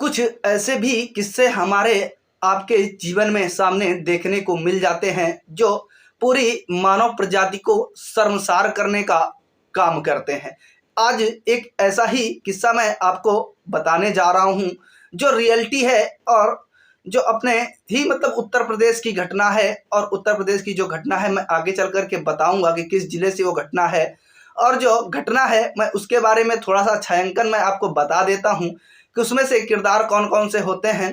कुछ ऐसे भी किस्से हमारे आपके जीवन में सामने देखने को मिल जाते हैं जो पूरी मानव प्रजाति को शर्मसार करने का काम करते हैं। आज एक ऐसा ही किस्सा मैं आपको बताने जा रहा हूं जो रियलिटी है और जो अपने ही उत्तर प्रदेश की घटना है। और उत्तर प्रदेश की जो घटना है मैं आगे चल कर के बताऊंगा कि किस जिले से वो घटना है, और जो घटना है मैं उसके बारे में थोड़ा सा छायांकन मैं आपको बता देता हूं कि उसमें से किरदार कौन कौन से होते हैं।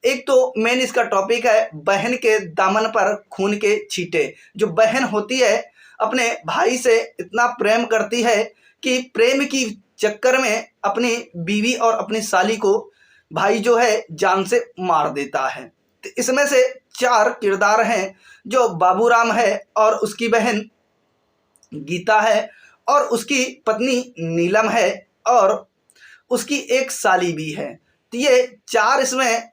एक तो मेन इसका टॉपिक है बहन के दामन पर खून के छींटे। जो बहन होती है अपने भाई से इतना प्रेम करती है कि प्रेम की चक्कर में अपनी बीवी और अपनी साली को भाई जो है जान से मार देता है। तो इसमें से 4 किरदार हैं जो बाबूराम है और उसकी बहन गीता है और उसकी पत्नी नीलम है और उसकी एक साली भी है। तो ये 4 इसमें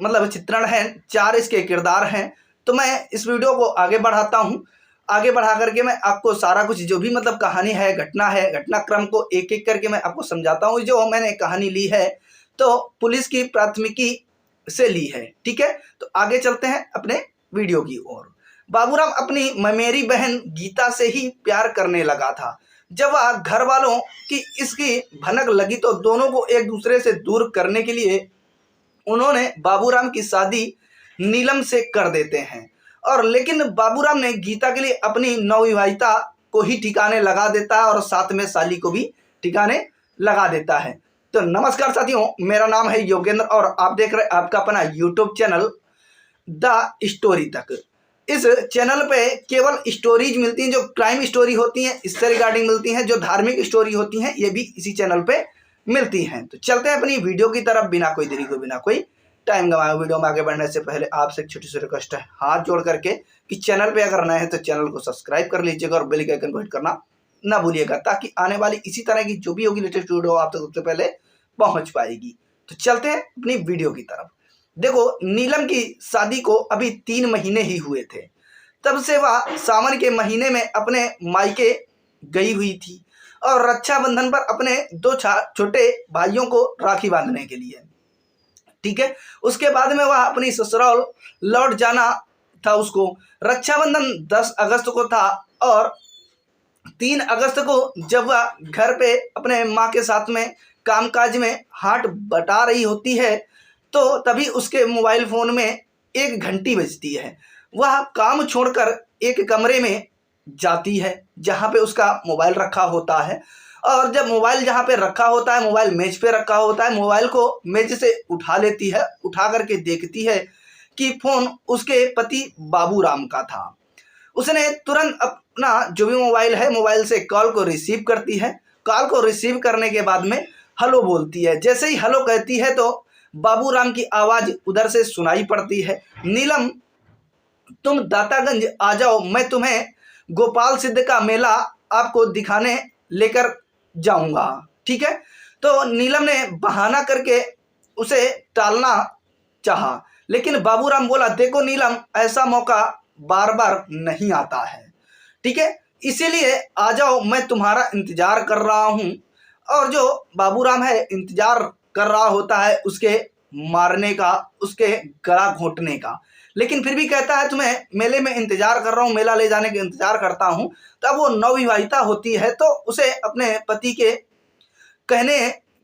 चित्रण हैं, 4 इसके किरदार हैं। तो मैं इस वीडियो को आगे बढ़ाता हूँ। आगे बढ़ा करके मैं आपको सारा कुछ जो भी कहानी है, घटनाक्रम को एक एक करके मैं आपको समझाता हूँ। जो मैंने कहानी ली है तो पुलिस की प्राथमिकी से ली है, ठीक है। तो आगे चलते हैं अपने वीडियो की ओर। बाबूराम अपनी ममेरी बहन गीता से ही प्यार करने लगा था। जब वह घर वालों की इसकी भनक लगी तो दोनों को एक दूसरे से दूर करने के लिए उन्होंने बाबूराम की शादी नीलम से कर देते हैं। और लेकिन बाबूराम ने गीता के लिए अपनी नवविवाहिता को ही ठिकाने लगा देता है और साथ में साली को भी ठिकाने लगा देता है। तो नमस्कार साथियों, मेरा नाम है योगेंद्र और आप देख रहे हैं आपका अपना यूट्यूब चैनल द स्टोरी तक। इस चैनल पे केवल स्टोरीज मिलती हैं जो क्राइम स्टोरी होती हैं, इससे रिगार्डिंग मिलती हैं। जो धार्मिक स्टोरी होती हैं ये भी इसी चैनल पे मिलती हैं। तो चलते हैं अपनी वीडियो की तरफ बिना कोई देरी को, बिना कोई टाइम गंवाए। वीडियो में आगे बढ़ने से पहले आपसे एक छोटी सी रिक्वेस्ट है, हाथ जोड़ करके कि चैनल पे अगर नए हैं तो चैनल को सब्सक्राइब कर लीजिएगा और बेल के आइकन को हिट करना ना भूलिएगा, ताकि आने वाली इसी तरह की जो भी होगी लेटेस्ट वीडियो आप तक सबसे पहले पहुंच पाएगी। तो चलते हैं अपनी वीडियो की तरफ। देखो, नीलम की शादी को अभी 3 महीने ही हुए थे। तब से वह सावन के महीने में अपने मायके गई हुई थी और रक्षाबंधन पर अपने 2 छोटे भाइयों को राखी बांधने के लिए, ठीक है। उसके बाद में वह अपनी ससुराल लौट जाना था। उसको रक्षाबंधन 10 अगस्त को था और 3 अगस्त को जब वह घर पे अपने माँ के साथ में कामकाज में हाथ बटा रही होती है तो तभी उसके मोबाइल फ़ोन में एक घंटी बजती है। वह काम छोड़कर एक कमरे में जाती है जहाँ पे उसका मोबाइल रखा होता है। और जब मोबाइल जहाँ पे रखा होता है, मोबाइल मेज पे रखा होता है, मोबाइल को मेज से उठा लेती है। उठा करके देखती है कि फ़ोन उसके पति बाबूराम का था। उसने तुरंत अपना जो भी मोबाइल है, मोबाइल से कॉल को रिसीव करती है। कॉल को रिसीव करने के बाद में हेलो बोलती है। जैसे ही हेलो कहती है तो बाबूराम की आवाज़ उधर से सुनाई पड़ती है, नीलम तुम दातागंज आ जाओ, मैं तुम्हें गोपाल सिद्ध का मेला आपको दिखाने लेकर जाऊंगा, ठीक है। तो नीलम ने बहाना करके उसे टालना चाहा, लेकिन बाबूराम बोला देखो नीलम, ऐसा मौका बार बार नहीं आता है, ठीक है, इसीलिए आ जाओ, मैं तुम्हारा इंतजार कर रहा हूं। और जो बाबूराम है इंतजार कर रहा होता है उसके मारने का, उसके गला घोंटने का, लेकिन फिर भी कहता है तुम्हें मेले में इंतजार कर रहा हूँ, मेला ले जाने का इंतजार करता हूँ। तब वो नवविवाहिता होती है तो उसे अपने पति के कहने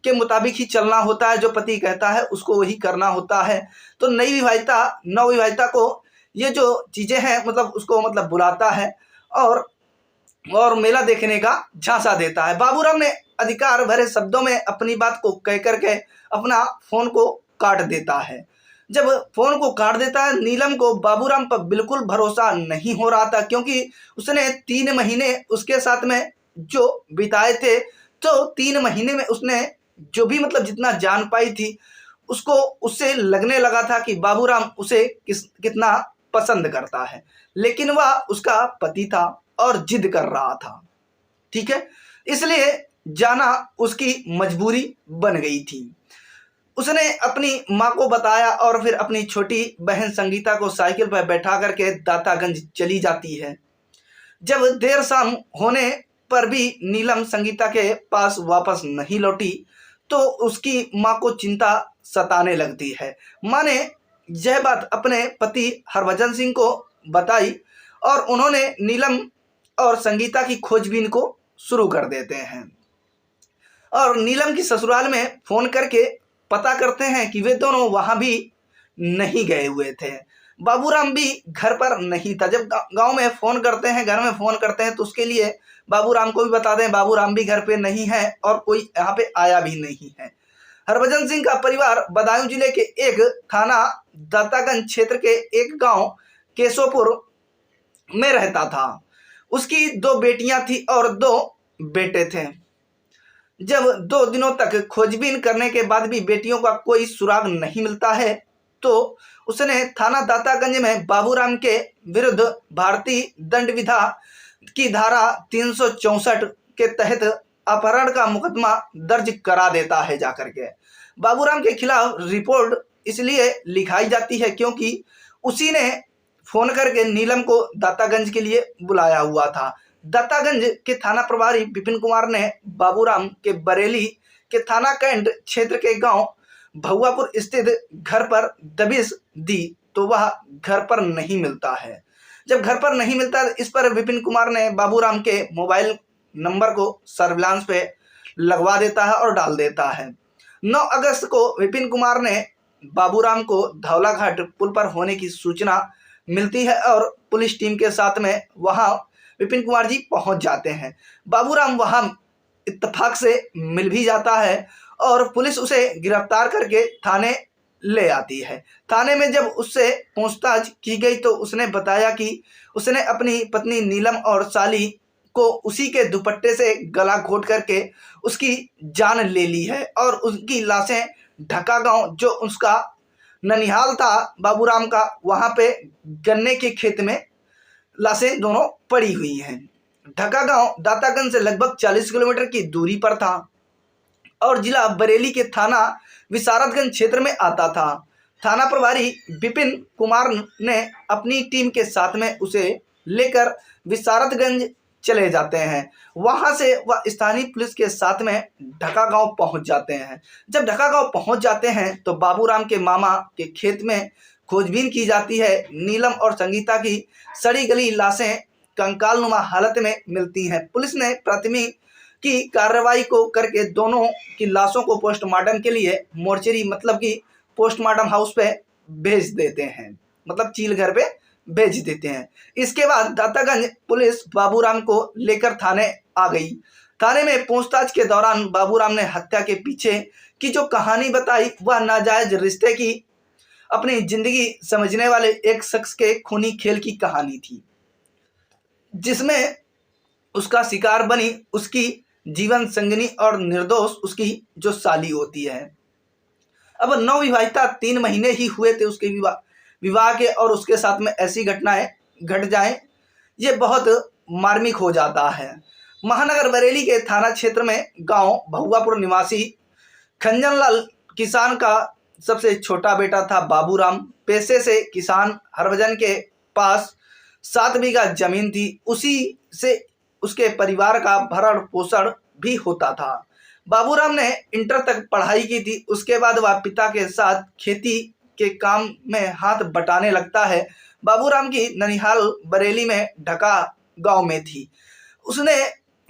के मुताबिक ही चलना होता है। जो पति कहता है उसको वही करना होता है। तो नवविवाहिता को ये जो चीज़ें हैं उसको बुलाता है और मेला देखने का झांसा देता है। बाबूराम ने अधिकार भरे शब्दों में अपनी बात को कह करके अपना फ़ोन को काट देता है। जब फ़ोन को काट देता है, नीलम को बाबूराम पर बिल्कुल भरोसा नहीं हो रहा था, क्योंकि उसने 3 महीने उसके साथ में जो बिताए थे। तो 3 महीने में उसने जो भी जितना जान पाई थी उसको उससे लगने लगा था कि बाबूराम उसे कितना पसंद करता है, लेकिन वह उसका पति था और जिद कर रहा था, ठीक है, इसलिए जाना उसकी मजबूरी बन गई थी। उसने अपनी माँ को बताया और फिर अपनी छोटी बहन संगीता को साइकिल पर बैठा करके दातागंज चली जाती है। जब देर शाम होने पर भी नीलम संगीता के पास वापस नहीं लौटी तो उसकी माँ को चिंता सताने लगती है। माँ ने यह बात अपने पति हरभजन सिंह को बताई और उन्होंने नीलम और संगीता की खोजबीन को शुरू कर देते हैं और नीलम की ससुराल में फ़ोन करके पता करते हैं कि वे दोनों वहाँ भी नहीं गए हुए थे। बाबूराम भी घर पर नहीं था। जब गांव में फ़ोन करते हैं, घर में फ़ोन करते हैं, तो उसके लिए बाबूराम को भी बता दें बाबूराम भी घर पे नहीं है और कोई यहाँ पे आया भी नहीं है। हरभजन सिंह का परिवार बदायूं जिले के एक थाना दातागंज क्षेत्र के एक गांव केशोपुर में रहता था। उसकी 2 बेटियां थी और 2 बेटे थे। जब 2 दिनों तक खोजबीन करने के बाद भी बेटियों का कोई सुराग नहीं मिलता है, तो उसने थाना दातागंज में बाबूराम के विरुद्ध भारतीय दंड विधा की धारा 364 के तहत अपहरण का मुकदमा दर्ज करा देता है। जाकर के बाबूराम के खिलाफ रिपोर्ट इसलिए लिखाई जाती है क्योंकि उसी ने फोन करके नीलम को दातागंज के लिए बुलाया हुआ था। दातागंज के थाना प्रभारी विपिन कुमार ने बाबूराम के बरेली के थाना कैंट क्षेत्र के गांव भुआपुर स्थित घर पर दबिश दी, तो वह घर पर नहीं मिलता है। जब घर पर नहीं मिलता, इस पर विपिन कुमार ने बाबूराम के मोबाइल नंबर को सर्विलांस पे लगवा देता है और डाल देता है। 9 अगस्त को विपिन कुमार ने बाबूराम को धौलाघाट पुल पर होने की सूचना मिलती है और पुलिस टीम के साथ में वहां विपिन कुमार जी पहुंच जाते हैं। बाबूराम वहां इत्तेफाक से मिल भी जाता है और पुलिस उसे गिरफ्तार करके थाने ले आती है। थाने में जब उससे पूछताछ की गई तो उसने बताया कि उसने अपनी पत्नी नीलम और साली को उसी के दुपट्टे से गला घोट करके उसकी जान ले ली है और उनकी लाशें ढका गांव जो उसका ननिहाल था बाबूराम का, वहां पे गन्ने के खेत में लाशें दोनों पड़ी हुई हैं। ढका गांव दातागंज से लगभग 40 किलोमीटर की दूरी पर था और जिला बरेली के थाना विशारदगंज क्षेत्र में आता था। थाना प्रभारी विपिन कुमार ने अपनी टीम के साथ में उसे लेकर विशारदगंज चले जाते हैं। वहां से वह स्थानीय पुलिस के साथ में ढका गांव पहुंच जाते हैं। जब ढका गांव पहुंच जाते हैं तो बाबूराम के मामा के खेत में खोजबीन की जाती है। नीलम और संगीता की सड़ी गली लाशें कंकालनुमा हालत में मिलती हैं। पुलिस ने प्राथमिक की कार्रवाई को करके दोनों की लाशों को पोस्टमार्टम के लिए मोर्चरी मतलब कि पोस्टमार्टम हाउस पे भेज देते हैं, मतलब चील घर पे भेज देते हैं। इसके बाद दातागंज पुलिस बाबूराम को लेकर थाने आ गई। थाने में पूछताछ के दौरान बाबूराम ने हत्या के पीछे की जो कहानी बताई वह नाजायज रिश्ते की अपनी जिंदगी समझने वाले एक शख्स के खूनी खेल की कहानी थी, जिसमें उसका शिकार बनी उसकी जीवन संगिनी और निर्दोष उसकी जो साली होती है। अब नवविवाहिता 3 महीने ही हुए थे उसके विवाह के और उसके साथ में ऐसी घटनाएं घट जाएं, ये बहुत मार्मिक हो जाता है। महानगर बरेली के थाना क्षेत्र में गांव भुआपुर निवासी खंजनलाल किसान का सबसे छोटा बेटा था। बाबूराम पेशे से किसान, हरभजन के पास 7 बीघा जमीन थी, उसी से उसके परिवार का भरण पोषण भी होता था। बाबूराम ने इंटर तक पढ़ाई की थी। उसके बाद वह पिता के साथ खेती के काम में हाथ बटाने लगता है। बाबूराम की ननिहाल बरेली में ढका गांव में थी। उसने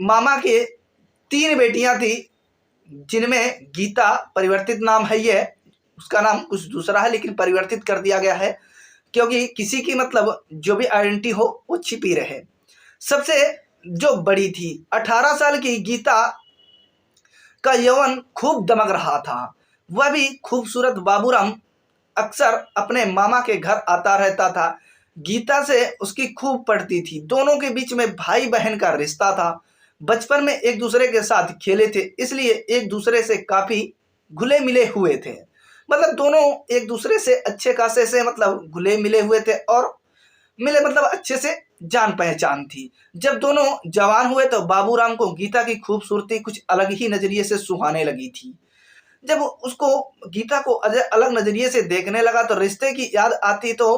मामा के 3 बेटियां थी, जिनमें गीता, परिवर्तित नाम है ये, उसका नाम कुछ दूसरा है लेकिन परिवर्तित कर दिया गया है क्योंकि किसी की मतलब जो भी आइडेंटिटी हो वो छिपी रहे। सबसे जो बड़ी थी 18 साल की गीता का यौवन खूब दमक रहा था। वह भी खूबसूरत बाबूराम अक्सर अपने मामा के घर आता रहता था। गीता से उसकी खूब पड़ती थी। दोनों के बीच में भाई बहन का रिश्ता था। बचपन में एक दूसरे के साथ खेले थे, इसलिए एक दूसरे से काफ़ी घुले मिले हुए थे। मतलब दोनों एक दूसरे से अच्छे खासे से मतलब घुले मिले हुए थे और मिले मतलब अच्छे से जान पहचान थी। जब दोनों जवान हुए तो बाबूराम को गीता की खूबसूरती कुछ अलग ही नज़रिए से सुहाने लगी थी। जब उसको गीता को अलग नज़रिए से देखने लगा तो रिश्ते की याद आती तो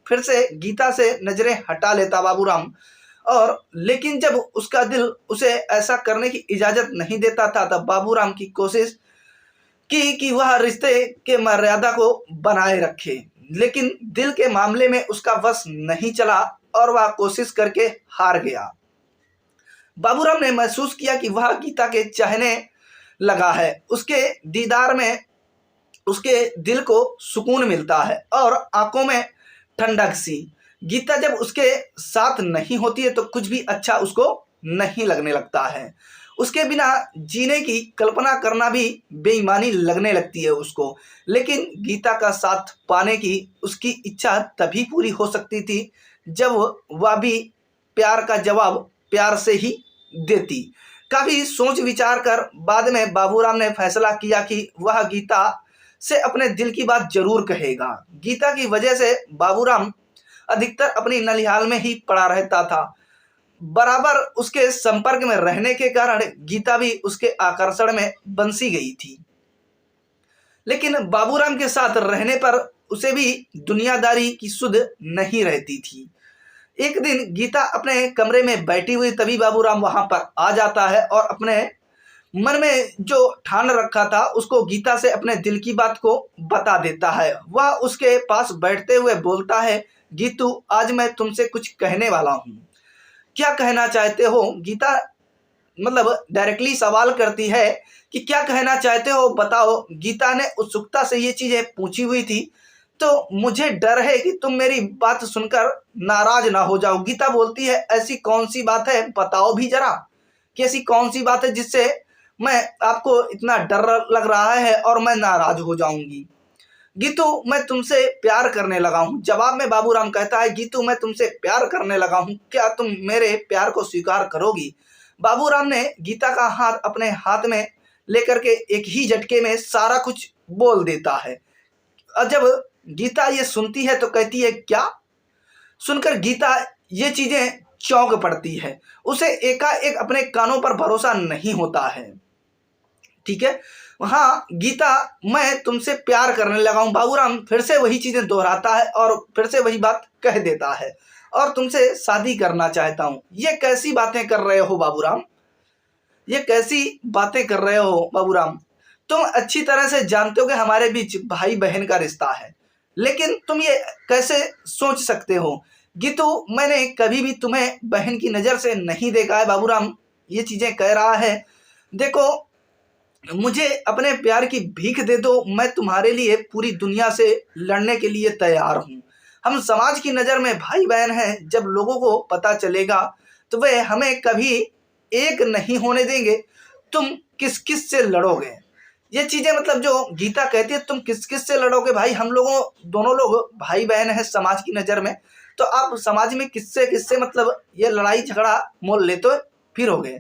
फिर से गीता से नज़रें हटा लेता बाबूराम। और लेकिन जब उसका दिल उसे ऐसा करने की इजाज़त नहीं देता था तब बाबूराम की कोशिश कि वह रिश्ते के मर्यादा को बनाए रखे, लेकिन दिल के मामले में उसका वश नहीं चला और वह कोशिश करके हार गया। बाबूराम ने महसूस किया कि वह गीता के चाहने लगा है। उसके दीदार में उसके दिल को सुकून मिलता है और आंखों में ठंडक सी। गीता जब उसके साथ नहीं होती है तो कुछ भी अच्छा उसको नहीं लगने लगता है। उसके बिना जीने की कल्पना करना भी बेईमानी लगने लगती है उसको। लेकिन गीता का साथ पाने की उसकी इच्छा तभी पूरी हो सकती थी जब वह भी प्यार का जवाब प्यार से ही देती। काफी सोच विचार कर बाद में बाबूराम ने फैसला किया कि वह गीता से अपने दिल की बात जरूर कहेगा। गीता की वजह से बाबूराम अधिकतर अपनी ननिहाल में ही पड़ा रहता था। बराबर उसके संपर्क में रहने के कारण गीता भी उसके आकर्षण में बंसी गई थी। लेकिन बाबूराम के साथ रहने पर उसे भी दुनियादारी की सुध नहीं रहती थी। एक दिन गीता अपने कमरे में बैठी हुई, तभी बाबूराम वहां पर आ जाता है और अपने मन में जो ठान रखा था उसको गीता से अपने दिल की बात को बता देता है। वह उसके पास बैठते हुए बोलता है, गीतू, आज मैं तुमसे कुछ कहने वाला हूँ। क्या कहना चाहते हो? गीता मतलब डायरेक्टली सवाल करती है कि क्या कहना चाहते हो, बताओ। गीता ने उत्सुकता से ये चीजें पूछी हुई थी, तो मुझे डर है कि तुम मेरी बात सुनकर नाराज ना हो जाओ। गीता बोलती है, ऐसी कौन सी बात है, बताओ भी जरा कि ऐसी कौन सी बात है जिससे मैं आपको इतना डर लग रहा है और मैं नाराज हो जाऊंगी। गीतू, मैं तुमसे प्यार करने लगा हूँ। जवाब में बाबूराम कहता है, गीतू, मैं तुमसे प्यार करने लगा हूँ, क्या तुम मेरे प्यार को स्वीकार करोगी? बाबूराम ने गीता का हाथ अपने हाथ में लेकर के एक ही झटके में सारा कुछ बोल देता है। और जब गीता ये सुनती है तो कहती है, क्या? सुनकर गीता ये चीजें चौंक पड़ती है। उसे एकाएक अपने कानों पर भरोसा नहीं होता है। ठीक है, हाँ गीता, मैं तुमसे प्यार करने लगा हूं। बाबूराम फिर से वही चीजें दोहराता है और फिर से वही बात कह देता है, और तुमसे शादी करना चाहता हूं। ये कैसी बातें कर रहे हो बाबूराम? ये कैसी बातें कर रहे हो बाबूराम? तुम अच्छी तरह से जानते हो कि हमारे बीच भाई बहन का रिश्ता है, लेकिन तुम ये कैसे सोच सकते हो? गीतू, मैंने कभी भी तुम्हें बहन की नजर से नहीं देखा है। बाबूराम ये चीजें कह रहा है, देखो, मुझे अपने प्यार की भीख दे दो, मैं तुम्हारे लिए पूरी दुनिया से लड़ने के लिए तैयार हूँ। हम समाज की नज़र में भाई बहन हैं। जब लोगों को पता चलेगा तो वे हमें कभी एक नहीं होने देंगे। तुम किस किस से लड़ोगे? ये चीज़ें मतलब जो गीता कहती है, तुम किस किस से लड़ोगे भाई? हम लोगों दोनों लोग भाई बहन हैं समाज की नज़र में, तो आप समाज में किससे किससे मतलब ये लड़ाई झगड़ा मोल लेते फिरोगे?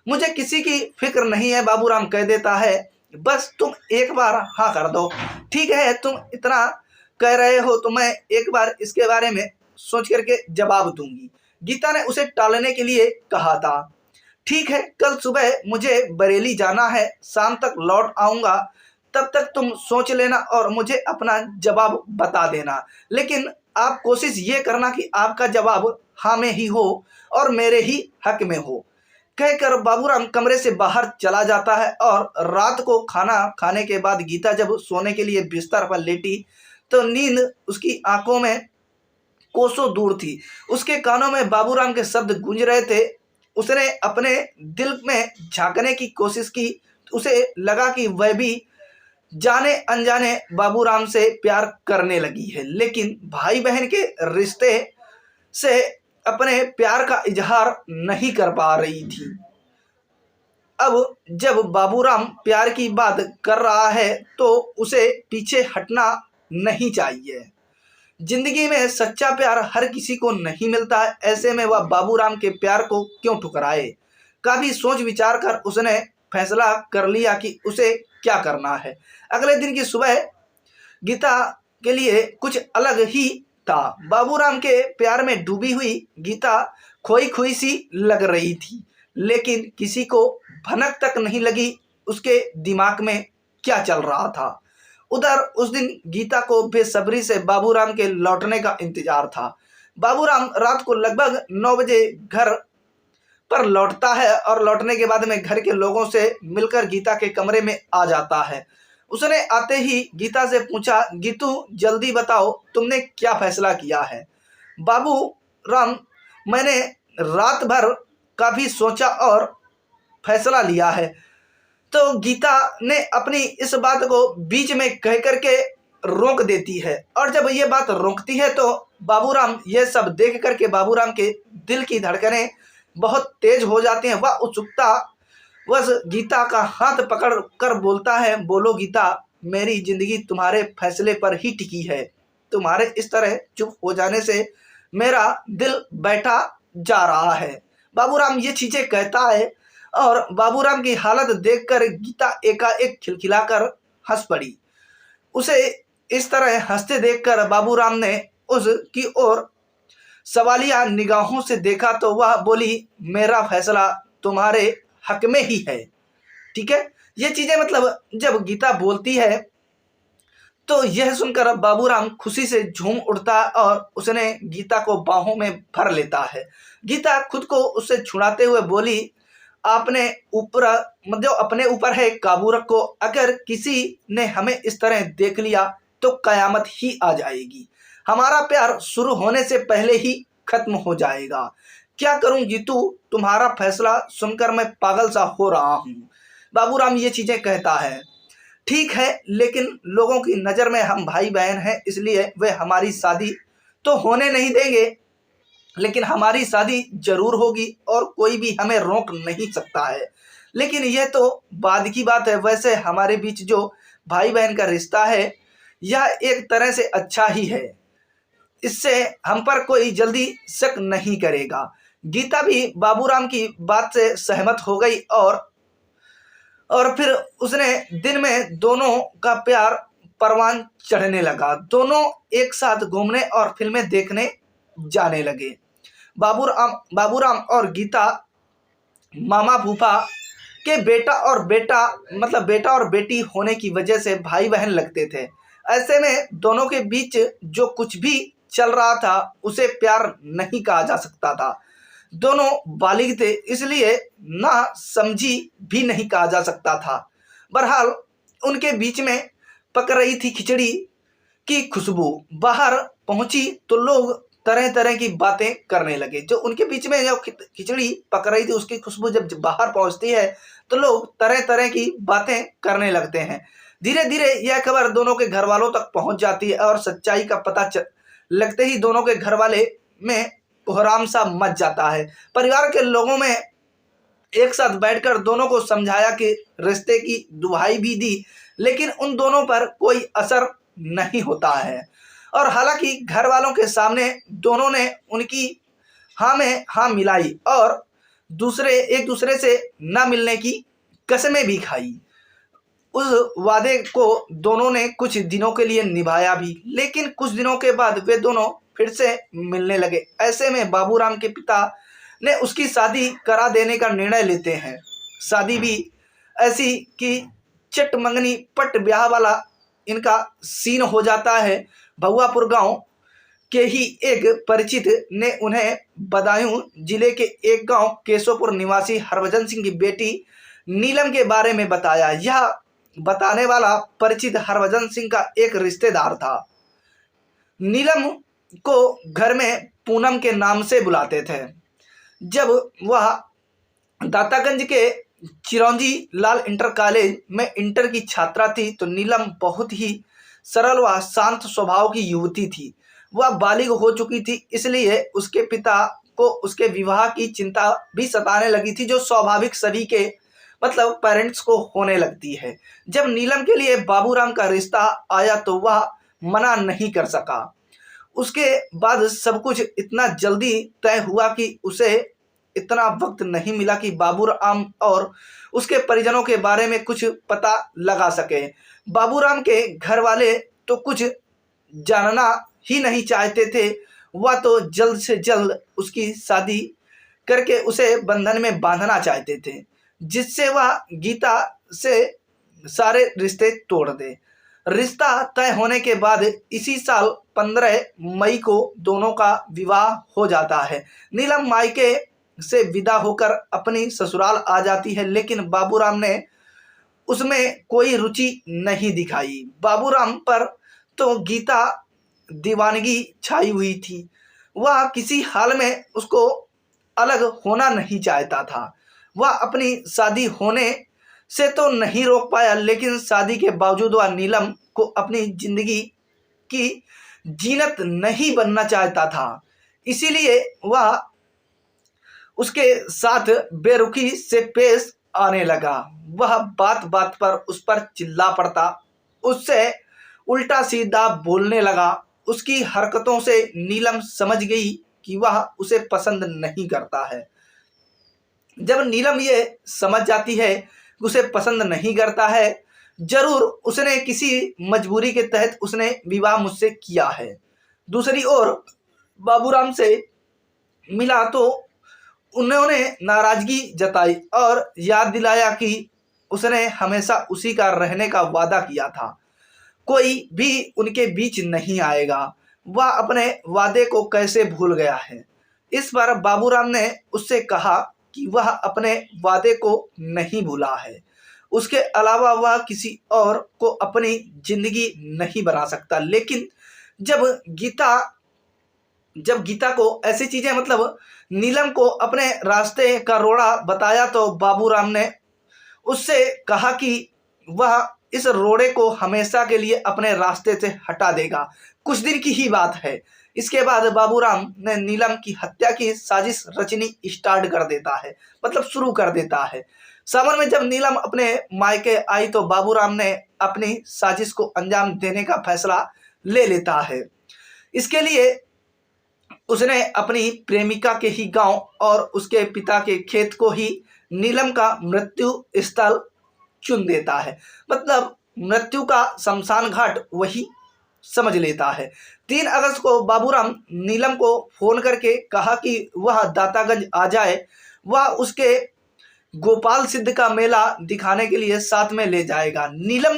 मुझे किसी की फिक्र नहीं है, बाबूराम कह देता है। बस तुम एक बार हाँ कर दो। ठीक है, तुम इतना कह रहे हो तो मैं एक बार इसके बारे में सोच करके जवाब दूंगी। गीता ने उसे टालने के लिए कहा था। ठीक है, कल सुबह मुझे बरेली जाना है, शाम तक लौट आऊंगा। तब तक तुम सोच लेना और मुझे अपना जवाब बता देना। लेकिन आप कोशिश ये करना कि आपका जवाब हाँ में ही हो और मेरे ही हक में हो। कहकर बाबूराम कमरे से बाहर चला जाता है। और रात को खाना खाने के बाद गीता जब सोने के लिए बिस्तर पर लेटी तो नींद उसकी आंखों में कोसों दूर थी। उसके कानों में बाबूराम के शब्द गूंज रहे थे। उसने अपने दिल में झांकने की कोशिश की। उसे लगा कि वह भी जाने अनजाने बाबूराम से प्यार करने लगी है, लेकिन भाई बहन के रिश्ते से अपने प्यार का इजहार नहीं कर पा रही थी। अब जब बाबूराम प्यार की बात कर रहा है तो उसे पीछे हटना नहीं चाहिए। जिंदगी में सच्चा प्यार हर किसी को नहीं मिलता है, ऐसे में वह बाबूराम के प्यार को क्यों ठुकराए? काफी सोच विचार कर उसने फैसला कर लिया कि उसे क्या करना है। अगले दिन की सुबह गीता के लिए कुछ अलग ही था। बाबूराम के प्यार में डूबी हुई गीता खोई खोई सी लग रही थी, लेकिन किसी को भनक तक नहीं लगी उसके दिमाग में क्या चल रहा था। उधर उस दिन गीता को बेसब्री से बाबूराम के लौटने का इंतजार था। बाबूराम रात को लगभग 9 बजे घर पर लौटता है और लौटने के बाद में घर के लोगों से मिलकर गीता के कमरे में आ जाता है। उसने आते ही गीता से पूछा, गीतू जल्दी बताओ तुमने क्या फैसला किया है। बाबू राम, मैंने रात भर काफ़ी सोचा और फैसला लिया है। तो गीता ने अपनी इस बात को बीच में कह करके रोक देती है, और जब ये बात रोकती है तो बाबूराम ये सब देख करके बाबूराम के दिल की धड़कनें बहुत तेज हो जाती हैं। वह उत्सुकता बस गीता का हाथ पकड़ कर बोलता है, बोलो गीता, मेरी जिंदगी तुम्हारे फैसले पर ही टिकी है। तुम्हारे इस तरह चुप हो जाने से मेरा दिल बैठा जा रहा है। बाबूराम ये चीजें कहता है और बाबूराम की हालत देखकर गीता एकाएक खिलखिलाकर हंस पड़ी। उसे इस तरह हंसते देखकर बाबूराम ने उसकी ओर सवालिया निगाहों से देखा तो वह बोली, मेरा फैसला तुम्हारे हक में ही है। ठीक है, ये चीजें मतलब जब गीता बोलती है तो यह सुनकर बाबूराम खुशी से झूम उठता और उसने गीता को बाहों में भर लेता है। गीता खुद को उससे छुड़ाते हुए बोली, आपने ऊपर मतलब अपने ऊपर है काबू रखो। अगर किसी ने हमें इस तरह देख लिया तो कयामत ही आ जाएगी। हमारा प्यार शुरू होने से पहले ही खत्म हो जाएगा। क्या करूं जीतू, तुम्हारा फैसला सुनकर मैं पागल सा हो रहा हूं। बाबूराम ये चीजें कहता है। ठीक है, लेकिन लोगों की नज़र में हम भाई बहन हैं, इसलिए वे हमारी शादी तो होने नहीं देंगे, लेकिन हमारी शादी जरूर होगी और कोई भी हमें रोक नहीं सकता है। लेकिन यह तो बाद की बात है। वैसे हमारे बीच जो भाई बहन का रिश्ता है यह एक तरह से अच्छा ही है, इससे हम पर कोई जल्दी शक नहीं करेगा। गीता भी बाबूराम की बात से सहमत हो गई और फिर उसने दिन में दोनों का प्यार परवान चढ़ने लगा। दोनों एक साथ घूमने और फिल्में देखने जाने लगे। बाबूराम और गीता मामा फूफा के बेटा और बेटी होने की वजह से भाई बहन लगते थे। ऐसे में दोनों के बीच जो कुछ भी चल रहा था उसे प्यार नहीं कहा जा सकता था। दोनों बालिग थे, इसलिए ना समझी भी नहीं कहा जा सकता था। बहरहाल उनके बीच में पक रही थी खिचड़ी की खुशबू। बाहर पहुंची तो लोग तरह तरह की बातें करने लगे। जो उनके बीच में जो खिचड़ी पक रही थी उसकी खुशबू जब बाहर पहुंचती है तो लोग तरह तरह की बातें करने लगते हैं। धीरे धीरे यह खबर दोनों के घर वालों तक पहुंच जाती है और सच्चाई का पता लगते ही दोनों के घर वाले में कोहराम सा मच जाता है। परिवार के लोगों में एक साथ बैठकर दोनों को समझाया कि रिश्ते की दुहाई भी दी, लेकिन उन दोनों पर कोई असर नहीं होता है। और हालांकि घर वालों के सामने दोनों ने उनकी हाँ में हाँ मिलाई और एक दूसरे से ना मिलने की कसमें भी खाई। उस वादे को दोनों ने कुछ दिनों के लिए निभाया भी, लेकिन कुछ दिनों के बाद वे दोनों फिर से मिलने लगे। ऐसे में बाबूराम के पिता ने उसकी शादी करा देने का निर्णय लेते हैं। शादी भी ऐसी कि चट मंगनी पट ब्याह वाला इनका सीन हो जाता है। भगवापुर गांव के ही एक परिचित ने उन्हें बदायूं जिले के एक गांव केशवपुर निवासी हरभजन सिंह की बेटी नीलम के बारे में बताया। यह बताने वाला परिचित हरभजन सिंह का एक रिश्तेदार था। नीलम को घर में पूनम के नाम से बुलाते थे। जब वह दातागंज के चिरौंजी लाल इंटर कॉलेज में इंटर की छात्रा थी तो नीलम बहुत ही सरल व शांत स्वभाव की युवती थी। वह बालिग हो चुकी थी, इसलिए उसके पिता को उसके विवाह की चिंता भी सताने लगी थी, जो स्वाभाविक सभी के मतलब पेरेंट्स को होने लगती है। जब नीलम के लिए बाबूराम का रिश्ता आया तो वह मना नहीं कर सका। उसके बाद सब कुछ इतना जल्दी तय हुआ कि उसे इतना वक्त नहीं मिला कि बाबूराम और उसके परिजनों के बारे में कुछ पता लगा सके। बाबूराम के घर वाले तो कुछ जानना ही नहीं चाहते थे। वह तो जल्द से जल्द उसकी शादी करके उसे बंधन में बांधना चाहते थे, जिससे वह गीता से सारे रिश्ते तोड़ दे। रिश्ता तय होने के बाद इसी साल 15 मई को दोनों का विवाह हो जाता है। नीलम मायके से विदा होकर अपनी ससुराल आ जाती है, लेकिन बाबूराम ने उसमें कोई रुचि नहीं दिखाई। बाबूराम पर तो गीता दीवानगी छाई हुई थी। वह किसी हाल में उसको अलग होना नहीं चाहता था। वह अपनी शादी होने से तो नहीं रोक पाया, लेकिन शादी के बावजूद वह नीलम को अपनी जिंदगी की जीनत नहीं बनना चाहता था। इसीलिए वह उसके साथ बेरुखी से पेश आने लगा। वह बात बात पर उस पर चिल्ला पड़ता, उससे उल्टा सीधा बोलने लगा। उसकी हरकतों से नीलम समझ गई कि वह उसे पसंद नहीं करता है। जब नीलम ये समझ जाती है कि उसे पसंद नहीं करता है, जरूर उसने किसी मजबूरी के तहत उसने विवाह मुझसे किया है। दूसरी ओर बाबूराम से मिला तो उन्होंने नाराजगी जताई और याद दिलाया कि उसने हमेशा उसी का रहने का वादा किया था, कोई भी उनके बीच नहीं आएगा। वह अपने वादे को कैसे भूल गया है। इस पर बाबूराम ने उससे कहा कि वह अपने वादे को नहीं भूला है, उसके अलावा वह किसी और को अपनी जिंदगी नहीं बना सकता। लेकिन जब गीता को ऐसी चीजें मतलब नीलम को अपने रास्ते का रोड़ा बताया तो बाबूराम ने उससे कहा कि वह इस रोड़े को हमेशा के लिए अपने रास्ते से हटा देगा। कुछ दिन की ही बात है। इसके बाद बाबूराम ने नीलम की हत्या की साजिश रचनी स्टार्ट कर देता है, मतलब शुरू कर देता है। सावन में जब नीलम अपने मायके आई तो बाबूराम ने अपनी साजिश को अंजाम देने का फैसला ले लेता है। इसके लिए उसने अपनी प्रेमिका के ही गांव और उसके पिता के खेत को ही नीलम का मृत्यु स्थल चुन देता है, मतलब मृत्यु का शमशान घाट वही समझ लेता है। 3 अगस्त को बाबूराम नीलम को फोन करके कहा कि वह दातागंज आ जाए। वह उसके गोपाल सिद्ध का मेला दिखाने के लिए साथ में ले जाएगा। नीलम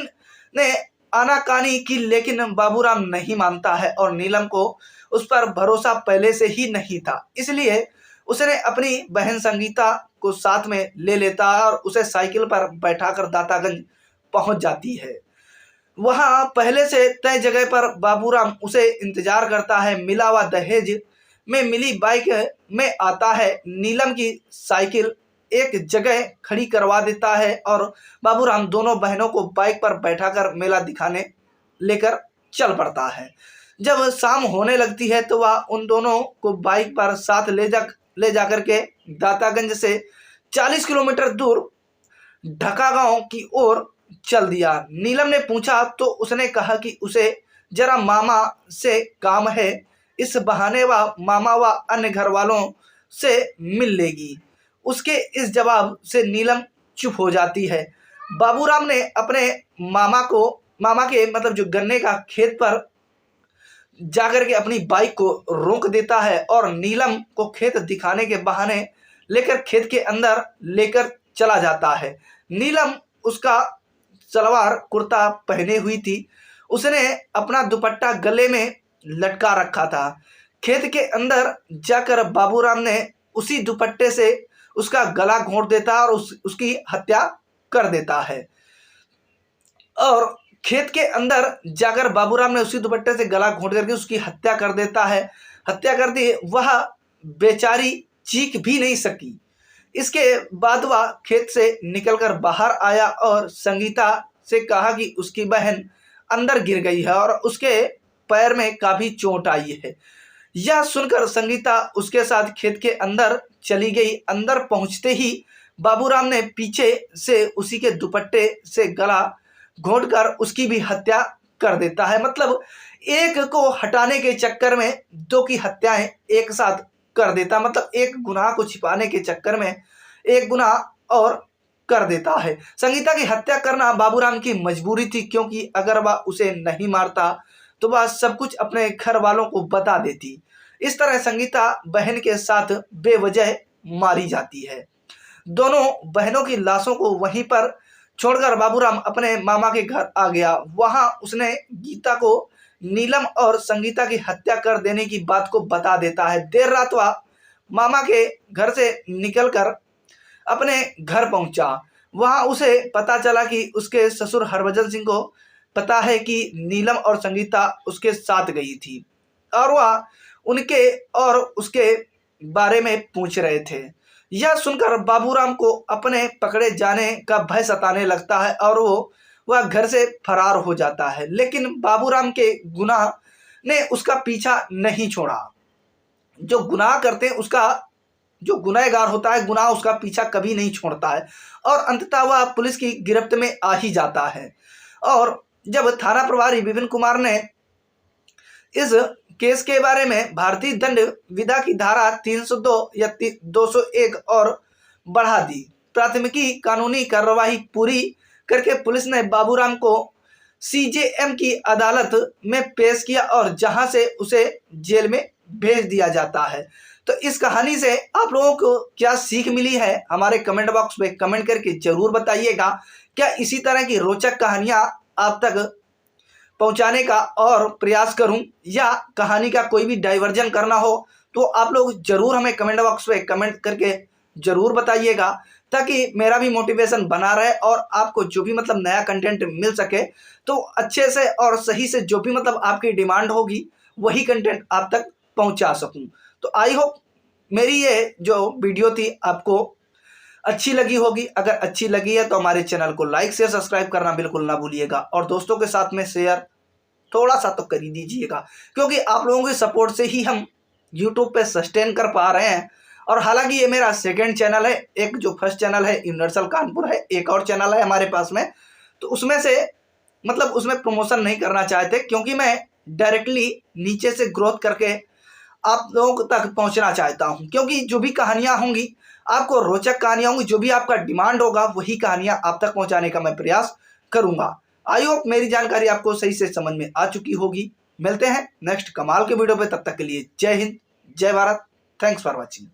ने आनाकानी की, लेकिन बाबूराम नहीं मानता है और नीलम को उस पर भरोसा पहले से ही नहीं था। इसलिए उसने अपनी बहन संगीता को साथ में ले लेता है और उसे साइकिल पर बैठाकर दातागंज पहुंच जाती है। वहां पहले से तय जगह पर बाबूराम उसे इंतजार करता है। मिला हुआ दहेज में मिली बाइक में आता है। नीलम की साइकिल एक जगह खड़ी करवा देता है और बाबूराम दोनों बहनों को बाइक पर बैठाकर मेला दिखाने लेकर चल पड़ता है। जब शाम होने लगती है तो वह उन दोनों को बाइक पर साथ ले जाकर के दातागंज से 40 किलोमीटर दूर ढका गांव की ओर चल दिया। नीलम ने पूछा तो उसने कहा कि उसे जरा मामा से काम है, इस बहाने वह मामा व अन्य घर वालों से मिल लेगी। उसके इस जवाब से नीलम चुप हो जाती है। बाबूराम ने अपने मामा के मतलब जो गन्ने का खेत पर जाकर के अपनी बाइक को रोक देता है और नीलम को खेत दिखाने के बहाने लेकर खेत के अंदर लेकर चला जाता है। नीलम उसका सलवार कुर्ता पहने हुई थी। उसने अपना दुपट्टा गले में लटका रखा था। खेत के अंदर जाकर बाबूराम ने उसी दुपट्टे से उसका गला घोंट देता है और उसकी हत्या कर देता है। और खेत के अंदर जाकर बाबूराम ने उसी दुपट्टे से गला घोंट करके उसकी हत्या कर देता है। हत्या कर दी, वह बेचारी चीख भी नहीं सकी। इसके बाद वह खेत से निकलकर बाहर आया और संगीता से कहा कि उसकी बहन अंदर गिर गई है और उसके पैर में काफी चोट आई है। यह सुनकर संगीता उसके साथ खेत के अंदर चली गई। अंदर पहुंचते ही बाबूराम ने पीछे से उसी के दुपट्टे से गला घोंटकर उसकी भी हत्या कर देता है। मतलब एक को हटाने के चक्कर में 2 की हत्याएं एक साथ कर देता, मतलब एक गुनाह को छिपाने के चक्कर में एक गुनाह और कर देता है। संगीता की हत्या करना बाबूराम की मजबूरी थी, क्योंकि अगर वह उसे नहीं मारता तो वह सब कुछ अपने घर वालों को बता देती। इस तरह संगीता बहन के साथ बेवजह मारी जाती है। दोनों बहनों की लाशों को वहीं पर छोड़कर बाबूराम अपने मामा के घर आ गया। वहां उसने गीता को नीलम और संगीता की हत्या कर देने की बात को बता देता है। देर रात वह मामा के घर से निकलकर अपने घर पहुंचा। वहाँ उसे पता चला कि उसके ससुर हरभजन सिंह को पता है कि नीलम और संगीता उसके साथ गई थी और वह उनके और उसके बारे में पूछ रहे थे। यह सुनकर बाबूराम को अपने पकड़े जाने का भय सताने लगता है और वह घर से फरार हो जाता है। लेकिन बाबूराम के गुनाह ने उसका पीछा नहीं छोड़ा। जो गुनाह करते हैं उसका, जो गुनहगार होता है, गुनाह उसका पीछा कभी नहीं छोड़ता है और अंततः वह पुलिस की गिरफ्त में आ ही जाता है। और जब थाना प्रभारी विपिन कुमार ने इस केस के बारे में भारतीय दंड विधा की धारा 302 या 201 और बढ़ा दी, प्राथमिकी कानूनी कार्यवाही पूरी करके पुलिस ने बाबूराम को सीजेएम की अदालत में पेश किया और जहां से उसे जेल में भेज दिया जाता है। तो इस कहानी से आप लोगों को क्या सीख मिली है, हमारे कमेंट बॉक्स में कमेंट करके जरूर बताइएगा। क्या इसी तरह की रोचक कहानियां आप तक पहुंचाने का और प्रयास करूं, या कहानी का कोई भी डाइवर्जन करना हो तो आप लोग जरूर हमें कमेंट बॉक्स में कमेंट करके जरूर बताइएगा, ताकि मेरा भी मोटिवेशन बना रहे और आपको जो भी मतलब नया कंटेंट मिल सके तो अच्छे से और सही से जो भी मतलब आपकी डिमांड होगी वही कंटेंट आप तक पहुंचा सकूं। तो आई होप मेरी ये जो वीडियो थी आपको अच्छी लगी होगी। अगर अच्छी लगी है तो हमारे चैनल को लाइक शेयर सब्सक्राइब करना बिल्कुल ना भूलिएगा और दोस्तों के साथ में शेयर थोड़ा सा तो कर ही दीजिएगा, क्योंकि आप लोगों के सपोर्ट से ही हम यूट्यूब पे सस्टेन कर पा रहे हैं। और हालांकि ये मेरा सेकंड चैनल है, एक जो फर्स्ट चैनल है यूनिवर्सल कानपुर है, एक और चैनल है हमारे पास में, तो उसमें से मतलब उसमें प्रमोशन नहीं करना चाहते क्योंकि मैं डायरेक्टली नीचे से ग्रोथ करके आप लोगों तक पहुंचना चाहता हूं। क्योंकि जो भी कहानियां होंगी आपको रोचक कहानियां होंगी, जो भी आपका डिमांड होगा वही कहानियां आप तक पहुंचाने का मैं प्रयास करूंगा। आई होप मेरी जानकारी आपको सही से समझ में आ चुकी होगी। मिलते हैं नेक्स्ट कमाल के वीडियो पे, तब तक के लिए जय हिंद, जय भारत, थैंक्स फॉर वॉचिंग।